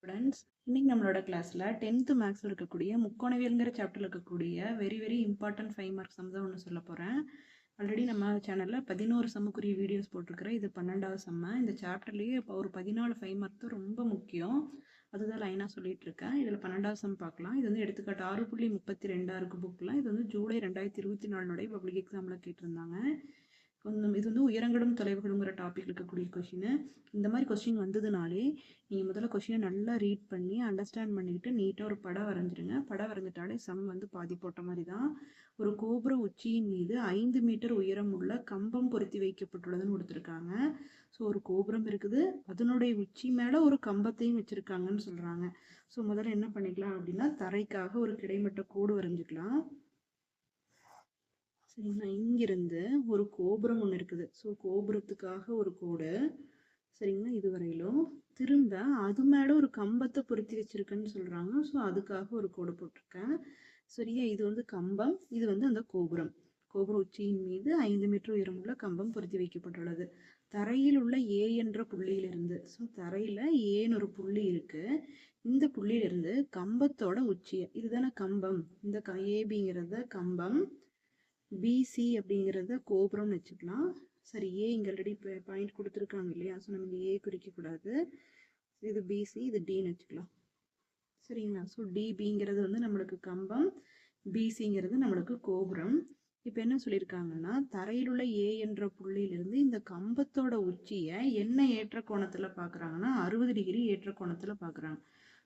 Students, இன்னைக்கு நம்மளோட கிளாஸ்ல 10th மேக்ஸ்ல இருக்கக்கூடிய முக்கோணவியல்ங்கிற சாப்டர்ல இருக்கக்கூடிய வெரி இம்பார்ட்டன்ட் 5 மார்க்ஸ் சம் தான் ஒன்று சொல்ல போறேன். ஆல்ரெடி நம்ம சேனல்ல 11 சம்முக்குரிய வீடியோஸ் போட்டிருக்கிறேன். இது 12வது சம்ம. இந்த சாப்டர்லயே ஒரு 14 5 மார்க் தான் ரொம்ப முக்கியம். அதுதான் லைனா சொல்லிட்டு இருக்கேன். இதுல 12வது சம் பார்க்கலாம். இது வந்து எடுத்துக்காட்டு 6.32 இருக்கு புக்ல. இது வந்து ஜூலை 2024 பப்ளிக் எக்ஸாம்ல கேட்டிருந்தாங்க. இது வந்து உயரங்களும் தொலைவுகளுங்கிற டாபிக் இருக்கக்கூடிய கொஷின். இந்த மாதிரி கொஸ்டின் வந்ததுனாலே நீங்கள் முதல்ல கொஷினை நல்லா ரீட் பண்ணி அண்டர்ஸ்டாண்ட் பண்ணிட்டு நீட்டாக ஒரு படம் வரைஞ்சிருங்க. படம் வரைஞ்சிட்டாலே சம் வந்து பாதி போட்ட மாதிரி தான். ஒரு கோபுர உச்சியின் மீது 5 மீட்டர் உயரம் உள்ள கம்பம் பொருத்தி வைக்கப்பட்டுள்ளதுன்னு கொடுத்துருக்காங்க. ஸோ ஒரு கோபுரம் இருக்குது, அதனுடைய உச்சி மேலே ஒரு கம்பத்தையும் வச்சுருக்காங்கன்னு சொல்கிறாங்க. ஸோ முதல்ல என்ன பண்ணிக்கலாம் அப்படின்னா, தரைக்காக ஒரு கிடைமட்ட கோடு வரைஞ்சிக்கலாம். சரிங்களா, இங்கிருந்து ஒரு கோபுரம் ஒன்று இருக்குது. ஸோ கோபுரத்துக்காக ஒரு கோடு. சரிங்களா, இது வரையிலும் திரும்ப அது மேலே ஒரு கம்பத்தை பொருத்தி வச்சிருக்கேன்னு சொல்கிறாங்க. ஸோ அதுக்காக ஒரு கோடு போட்டிருக்கேன். சரியா, இது வந்து கம்பம், இது வந்து அந்த கோபுரம். கோபுர உச்சியின் மீது 5 மீட்டர் உயரமுள்ள கம்பம் பொருத்தி வைக்கப்பட்டுள்ளது. தரையில் உள்ள ஏ என்ற புள்ளியிலிருந்து, ஸோ தரையில் ஏன்னு ஒரு புள்ளி இருக்கு. இந்த புள்ளியிலிருந்து கம்பத்தோட உச்சியை, இதுதானே கம்பம், இந்த ஏபிங்கிறத கம்பம், பிசி அப்படிங்கிறத கோபுரம்னு வச்சுக்கலாம். சரி, ஏ இங்கே ஆல்ரெடி பாயிண்ட் கொடுத்துருக்காங்க இல்லையா, ஸோ நம்ம இங்கே ஏ குறிக்கக்கூடாது. இது பிசி, இது டின்னு வச்சுக்கலாம். சரிங்களா, ஸோ டிபிங்கிறது வந்து நம்மளுக்கு கம்பம், பிசிங்கிறது நம்மளுக்கு கோபுரம். இப்போ என்ன சொல்லியிருக்காங்கன்னா, தரையில் உள்ள ஏ என்ற புள்ளியிலிருந்து இந்த கம்பத்தோட உச்சியை என்ன ஏற்ற கோணத்தில் பார்க்குறாங்கன்னா 60 டிகிரி ஏற்ற கோணத்தில் பார்க்குறாங்க.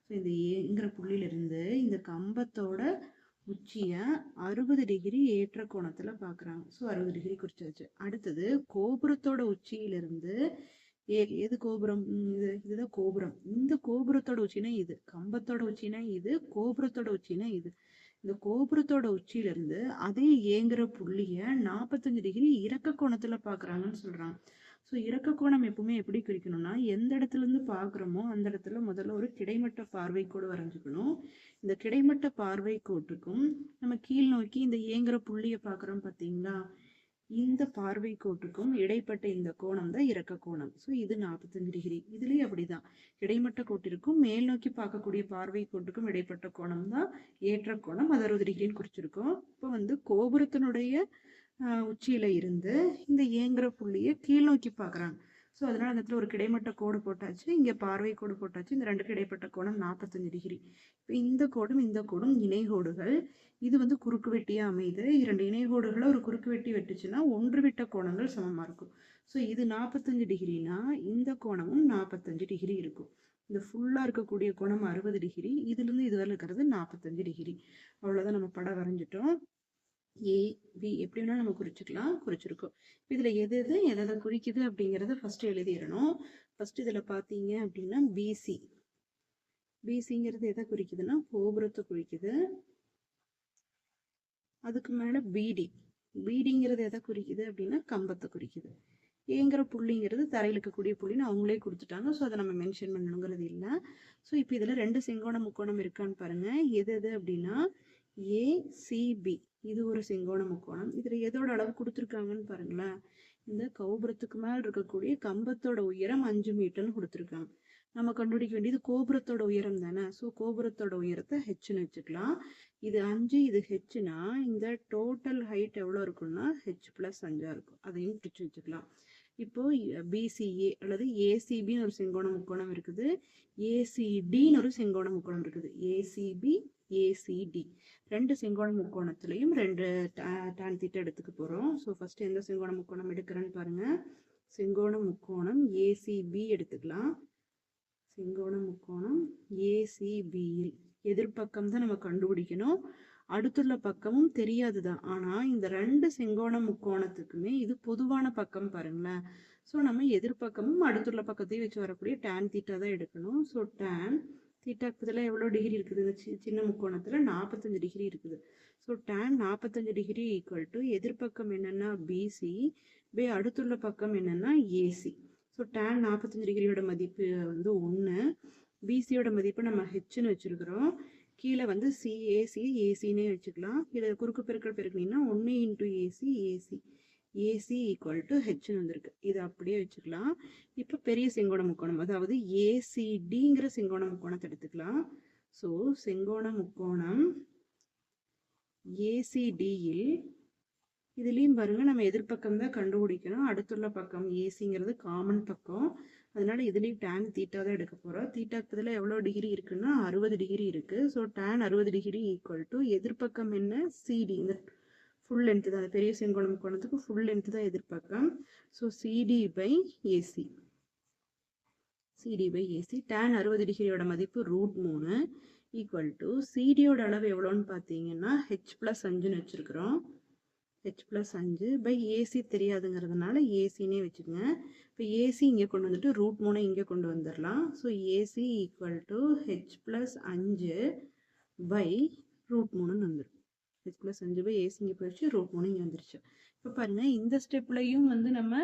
ஸோ இந்த ஏங்கிற புள்ளியிலிருந்து இந்த கம்பத்தோட உச்சியை 60 டிகிரி ஏற்ற கோணத்தில் பார்க்குறாங்க. ஸோ 60 டிகிரி குறிச்சாச்சு. அடுத்தது கோபுரத்தோட உச்சியிலிருந்து எது கோபுரம், இதுதான் கோபுரம். இந்த கோபுரத்தோட உச்சினா இது, கம்பத்தோட உச்சினா இது, கோபுரத்தோட உச்சினா இது. இந்த கோபுரத்தோட உச்சியிலிருந்து அதே ஏங்குற புள்ளிய 45 டிகிரி இறக்க கோணத்துல பாக்குறாங்கன்னு சொல்றாங்க. ஸோ இறக்க கோணம் எப்பவுமே எப்படி குறிக்கணும்னா, எந்த இடத்துல இருந்து பாக்குறோமோ அந்த இடத்துல முதல்ல ஒரு கிடைமட்ட பார்வை கோடு வரைஞ்சுக்கணும். இந்த கிடைமட்ட பார்வை கோட்டுக்கும் நம்ம கீழ் நோக்கி இந்த ஏங்குற புள்ளிய பாக்குறோம் பாத்தீங்களா, இந்த பார்வை கோட்டுக்கும் இடைப்பட்ட இந்த கோணம் தான் இறக்க கோணம். ஸோ இது 45 டிகிரி. இதுலயும் அப்படிதான், கிடைமட்ட கோட்டிற்கும் மேல் நோக்கி பார்க்கக்கூடிய பார்வை கோட்டுக்கும் இடைப்பட்ட கோணம் தான் ஏற்ற கோணம், 60 டிகிரின்னு குறிச்சிருக்கோம். இப்போ வந்து கோபுரத்தினுடைய உச்சியில இருந்து இந்த ஏங்குற புள்ளியை கீழ் நோக்கி பார்க்குறாங்க. ஸோ அதனால அந்த இடத்துல ஒரு கிடைமட்ட கோடு போட்டாச்சு, இங்கே பார்வை கோடு போட்டாச்சு. இந்த ரெண்டு கிடைப்பட்ட கோணம் 45 டிகிரி. இப்போ இந்த கோடும் இந்த கோடும் இணைகோடுகள். இது வந்து குறுக்கு வெட்டியா அமைது. இரண்டு இணைகோடுகளை ஒரு குறுக்கு வெட்டி வெட்டுச்சுன்னா ஒன்று விட்ட கோணங்கள் சமமா இருக்கும். ஸோ இது 45 டிகிரினா இந்த கோணமும் 45 டிகிரி இருக்கும். இந்த ஃபுல்லா இருக்கக்கூடிய கோணம் 60 டிகிரி, இதுல இருந்து இது வரை இருக்கிறது 45 டிகிரி. அவ்வளவுதான், நம்ம படம் வரைஞ்சிட்டோம். ஏ பி எப்படி வேணா நம்ம குறிச்சிருக்கோம். இதுல எது எதை குறிக்குது அப்படிங்கறத ஃபர்ஸ்ட் எழுதிடணும். ஃபர்ஸ்ட் இதுல பாத்தீங்க அப்படின்னா பிசி, பிசிங்கிறது எதை குறிக்குதுன்னா கோபுரத்தை குறிக்குது. அதுக்கு மேல பிடி, பிடிங்கிறது எதை குறிக்குது அப்படின்னா கம்பத்தை குறிக்குது. ஏங்கிற புள்ளிங்கிறது தரையில் இருக்கக்கூடிய புள்ளின்னு அவங்களே கொடுத்துட்டாங்க. ஸோ அதை நம்ம மென்ஷன் பண்ணணுங்கிறது இல்லை. ஸோ இப்போ இதில் ரெண்டு செங்கோண முக்கோணம் இருக்கான்னு பாருங்க. எது அப்படின்னா ஏசிபி, இது ஒரு செங்கோண முக்கோணம். இதில் எதோட அளவு கொடுத்துருக்காங்கன்னு பாருங்களேன். இந்த கோபுரத்துக்கு மேல் இருக்கக்கூடிய கம்பத்தோட உயரம் 5 மீட்டர்னு கொடுத்துருக்காங்க. நம்ம கண்டுபிடிக்க வேண்டியது கோபுரத்தோட உயரம் தானே. ஸோ கோபுரத்தோட உயரத்தை ஹெச்னு வச்சுக்கலாம். இது 5, இது ஹெச்னா இந்த டோட்டல் ஹைட் எவ்வளோ இருக்குன்னா h+5 இருக்கும். அதையும் பிடிச்சு வச்சுக்கலாம். இப்போ பிசிஏ அல்லது ஏசிபின்னு ஒரு செங்கோண முக்கோணம் இருக்குது, ஏசிடின்னு ஒரு செங்கோண முக்கோணம் இருக்குது. ஏசிபி ஏசிடி ரெண்டு செங்கோண முக்கோணத்திலையும் ரெண்டு tan θ எடுத்துக்க போறோம். ஸோ ஃபர்ஸ்ட் எந்த செங்கோண முக்கோணம் எடுக்கிறேன்னு பாருங்க. செங்கோண முக்கோணம் ஏசிபி எடுத்துக்கலாம். செங்கோண முக்கோணம் ஏசிபியில் எதிர்பக்கம் தான் நம்ம கண்டுபிடிக்கணும். அடுத்துள்ள பக்கமும் தெரியாதுதான். ஆனா இந்த ரெண்டு செங்கோண முக்கோணத்துக்குமே இது பொதுவான பக்கம் பாருங்களேன். ஸோ நம்ம எதிர்பக்கமும் அடுத்துள்ள பக்கத்தையும் வச்சு வரக்கூடிய tan θ தான் எடுக்கணும். ஸோ tan θ இதில் எவ்வளோ டிகிரி இருக்குது, இந்த சின்ன முக்கோணத்துல 45 டிகிரி இருக்குது. So tan 45 degree equal to எதிர்பக்கம் என்னன்னா பிசி பை அடுத்துள்ள பக்கம் என்னன்னா ஏசி. ஸோ tan 45 டிகிரியோட மதிப்பு வந்து 1, பிசியோட மதிப்பு நம்ம ஹெச்னு வச்சிருக்கிறோம். கீழே வந்து சிஏசி ஏசின்னே வச்சுக்கலாம். இதை குறுக்கு பெருக்கல் பெருக்கினீங்கன்னா 1 × AC AC AC equal to ஹெச்னு வந்திருக்கு. இது அப்படியே வச்சுக்கலாம். இப்போ பெரிய செங்கோண முக்கோணம், அதாவது ஏசிடிங்கிற செங்கோண முக்கோணத்தை எடுத்துக்கலாம். ஸோ செங்கோண முக்கோணம் ஏசிடியில் இதுலேயும் பாருங்க, நம்ம எதிர்பக்கம் தான் கண்டுபிடிக்கணும். அடுத்துள்ள பக்கம் ஏசிங்கிறது காமன் பக்கம், அதனால இதுலேயும் tan தீட்டா தான் எடுக்க போகிறோம். தீட்டாக்கு பதில் எவ்வளோ டிகிரி இருக்குன்னா 60 டிகிரி இருக்குது. So tan 60 degree equal to எதிர்பக்கம் என்ன, சிடி. இந்த ஃபுல் லென்த்து தான், அந்த பெரிய செங்கோண முக்கோணத்துக்கு ஃபுல் லென்த்து தான் எதிர்பக்கம். So CD by AC, CD by AC. tan 60 டிகிரியோட மதிப்பு √3 ஈக்குவல் டு சிடியோட அளவு எவ்வளோன்னு பார்த்தீங்கன்னா h+5ன்னு வச்சுருக்குறோம். h+5 பை ஏசி தெரியாதுங்கிறதுனால ஏசினே வச்சுக்கோங்க. இப்போ ஏசி இங்கே கொண்டு வந்துட்டு √3 இங்கே கொண்டு வந்துடலாம். So AC equal to h+5 by √3ன்னு வந்துடும். h+5 பை ஏசி இங்கே போயிடுச்சு, √3 இங்கே வந்துருச்சு. இப்போ பாருங்கள், இந்த ஸ்டெப்லையும் வந்து நம்ம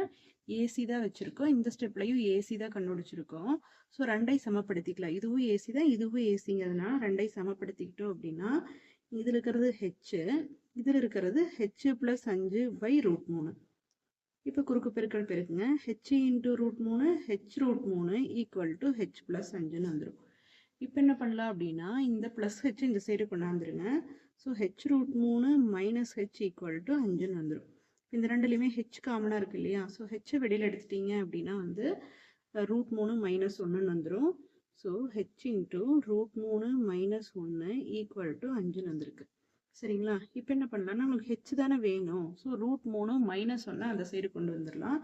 ஏசி தான் வச்சுருக்கோம், இந்த ஸ்டெப்லையும் ஏசி தான் கண்டுபிடிச்சிருக்கோம். ஸோ ரெண்டையும் சமப்படுத்திக்கலாம். இதுவும் ஏசி தான், இதுவும் ஏசிங்கிறதுனால ரெண்டையும் சமப்படுத்திக்கிட்டோம் அப்படின்னா இதில் இருக்கிறது ஹெச், இதில் இருக்கிறது h+5 பை √3. இப்போ குறுக்கு பெருக்கல் பெருக்குங்க. h into √3 h√3 equal to h+5ன்னு வந்துடும். இப்போ என்ன பண்ணலாம் அப்படின்னா இந்த ப்ளஸ் ஹெச் இந்த சைடு கொண்டாந்துருங்க. So h√3 minus h equal to 5ன்னு வந்துடும். இந்த ரெண்டுலேயுமே ஹெச் காமனாக இருக்குது இல்லையா? ஸோ ஹெச்சை வெளியில் எடுத்துட்டீங்க அப்படின்னா வந்து √3 மைனஸ் 1ன்னு வந்துடும். So h into √3 minus 1 equal to 5ன்னு வந்திருக்கு. சரிங்களா? இப்போ என்ன பண்ணலாம்னா நமக்கு ஹெச் தானே வேணும். ஸோ √3 மைனஸ் 1 அந்த சைடு கொண்டு வந்துடலாம்.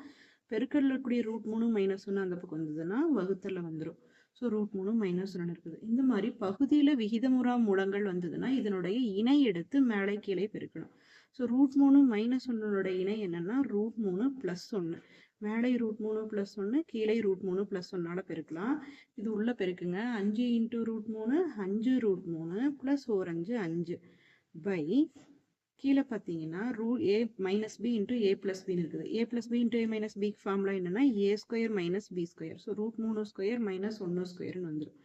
பெருக்கல்ல இருக்கக்கூடிய √3 மைனஸ் 1 அந்த பக்கம் வந்ததுன்னா வகுத்தலில் வந்துடும். ஸோ √3 மைனஸ் 1 இருக்குது. இந்த மாதிரி பகுதியில் விகிதமுறா மூலங்கள் வந்ததுன்னா இதனுடைய இணை எடுத்து மேலே கீழே பெருக்கணும். ஸோ √3 மைனஸ் 1 இணை என்னன்னா √3 ப்ளஸ் 1. மேலே √3 ப்ளஸ் 1, கீழே √3 ப்ளஸ் 1ஆல் பெருக்கலாம். இது உள்ள பெருக்குங்க. 5 இன்ட்டு √3 5√3 ப்ளஸ் 5 5 பை கீழே பார்த்தீங்கன்னா a minus b into a plus பின்னு இருக்குது. a plus b into a minus பிக்கு ஃபார்முலா என்னன்னா a² minus b². So √3² minus 1²ன்னு வந்துடும்.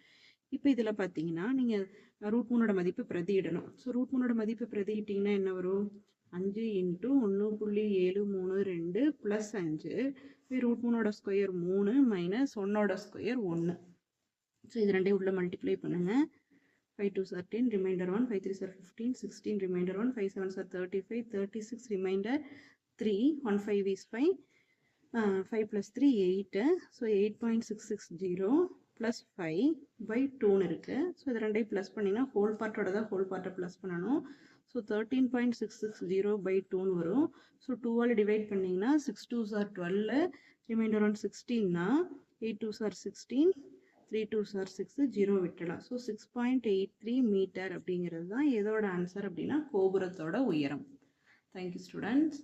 இப்போ இதில் பார்த்தீங்கன்னா நீங்கள் √3 மதிப்பு பிரதியிடணும். ஸோ √3 மதிப்பு பிரதியிட்டிங்கன்னா என்ன வரும்? 5 இன்ட்டு 1.732 ப்ளஸ் 5 √3² 3 மைனஸ் 1² 1. ஸோ இது ரெண்டையும் உள்ள மல்டிப்ளை பண்ணுங்கள். 5 2s are 10, remainder 1, 5 3s are 15, 16, remainder 1, 5 7s are 35, 36, remainder 3, 1 5 is 5, 5 plus 3 8, so 8.660 plus 5 by 2 இருக்கு. ஸோ இது ரெண்டையும் ப்ளஸ் பண்ணிங்கன்னா ஹோல் பார்ட்டோட தான் ஹோல் பார்ட்டை ப்ளஸ் பண்ணணும். ஸோ 13.660 by 2ன்னு வரும். ஸோ 2ஆல் டிவைட் பண்ணிங்கன்னா 6 2s are 12, remainder 1 16னா 8 2s are 16, 3 2s are 6, 0 விட்டலாம். ஸோ 6.83 மீட்டர் அப்படிங்கிறது தான் எதோட ஆன்சர் அப்படின்னா கோபுரத்தோட உயரம். Thank you students.